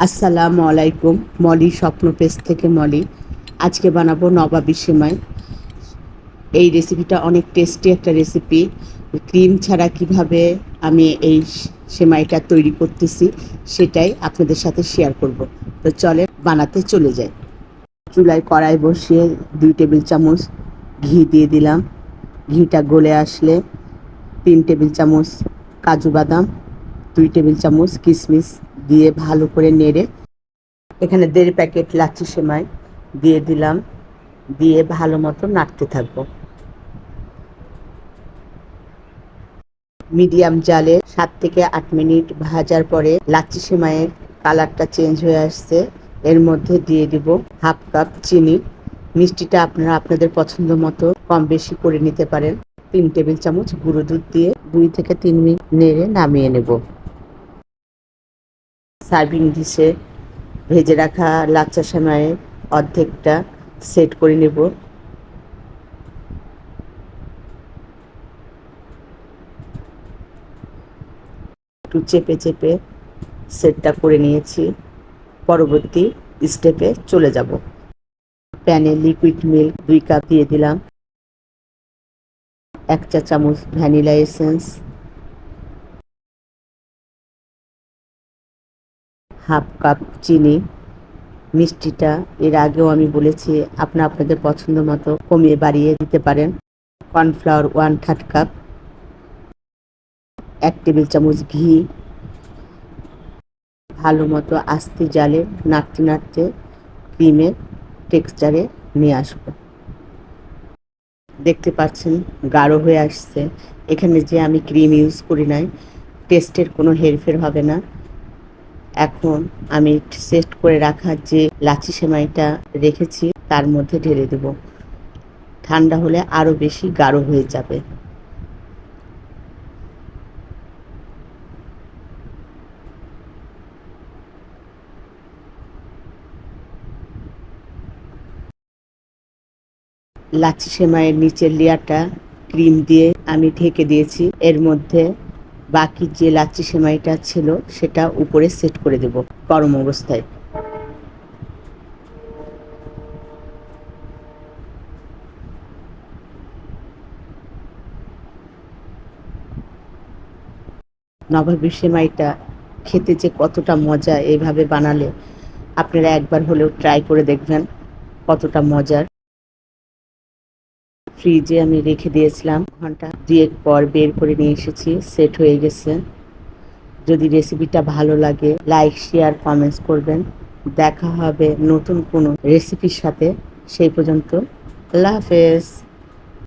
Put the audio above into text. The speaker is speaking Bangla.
আসসালামু আলাইকুম। মলি স্বপ্ন পেজ থেকে মলি। আজকে বানাবো নবাবী সেমাই। এই রেসিপিটা অনেক টেস্টি একটা রেসিপি। ক্রিম ছাড়া কিভাবে আমি এই সেমাইটা তৈরি করতেছি সেটাই আপনাদের সাথে শেয়ার করব। তো চলে বানাতে চলে যাই। চুলায় কড়াই বসিয়ে 2 টেবিল চামচ ঘি দিয়ে দিলাম। ঘিটা গলে আসলে 3 টেবিল চামচ কাজু বাদাম, 2 টেবিল চামচ কিশমিশ দিয়ে ভালো করে নেড়ে এখানে 1.5 প্যাকেট লাচ্ছি সেমাই দিয়ে দিলাম। দিয়ে ভালো মতো নাড়তে থাকবো। মিডিয়াম জালে 7 থেকে 8 মিনিট ভাজার পরে লাচ্ছি সেমাইয়ের কালারটা চেঞ্জ হয়ে আসছে। এর মধ্যে দিয়ে দিব হাফ কাপ চিনি। মিষ্টিটা আপনারা আপনাদের পছন্দ মতো কম বেশি করে নিতে পারেন। 3 টেবিল চামচ গুঁড়ো দুধ দিয়ে 2 থেকে 3 মিনিট নেড়ে নামিয়ে নেব। সার্ভিং ডিশে ভেজে রাখা লাচ্ছা সেমাইয়ের অর্ধেকটা সেট করে নেব। একটু চেপে চেপে সেটটা করে নিয়েছি। পরবর্তী স্টেপে চলে যাব। প্যানে লিকুইড মিল্ক 2 কাপ দিয়ে দিলাম। 1 চা চামচ ভ্যানিলা এসেন্স, হাফ কাপ চিনি। মিষ্টিটা এর আগেও আমি বলেছি আপনাদের পছন্দ মতো কমিয়ে বাড়িয়ে দিতে পারেন। কর্নফ্লাওয়ার 1/3 কাপ, 1 টেবিল চামচ ঘি। ভালো মতো আস্তে জালে নাড়তে নাড়তে ক্রিমের টেক্সচারে নিয়ে আসবো। দেখতে পাচ্ছেন গাঢ় হয়ে আসছে। এখানে যে আমি ক্রিম ইউজ করি নাই, টেস্টের কোনো হেরফের হবে না। এখন আমি সেট করে রাখা যে লাচ্ছি সেমাইটা রেখেছি তার মধ্যে ঢেলে দেব। ঠান্ডা হলে আরও বেশি গাঢ় হয়ে যাবে। লাচ্ছি সেমাইয়ের নিচের লেয়ারটা ক্রিম দিয়ে আমি ঢেকে দিয়েছি। এর মধ্যে বাকি যে লাচ্ছি সেমাইটা ছিল সেটা উপরে সেট করে দেব গরম অবস্থায়। নবাবী সেমাইটা খেতে যে কতটা মজা এভাবে বানালে আপনারা একবার হলেও ট্রাই করে দেখবেন কতটা মজার। ফ্রিজে আমি রেখে দিয়েছিলাম, ঘন্টা 2 পর বের করে নিয়ে এসেছি, সেট হয়ে গেছে। যদি রেসিপিটা ভালো লাগে লাইক শেয়ার কমেন্টস করবেন। দেখা হবে নতুন কোনো রেসিপির সাথে। সেই পর্যন্ত আল্লাহ হাফেজ।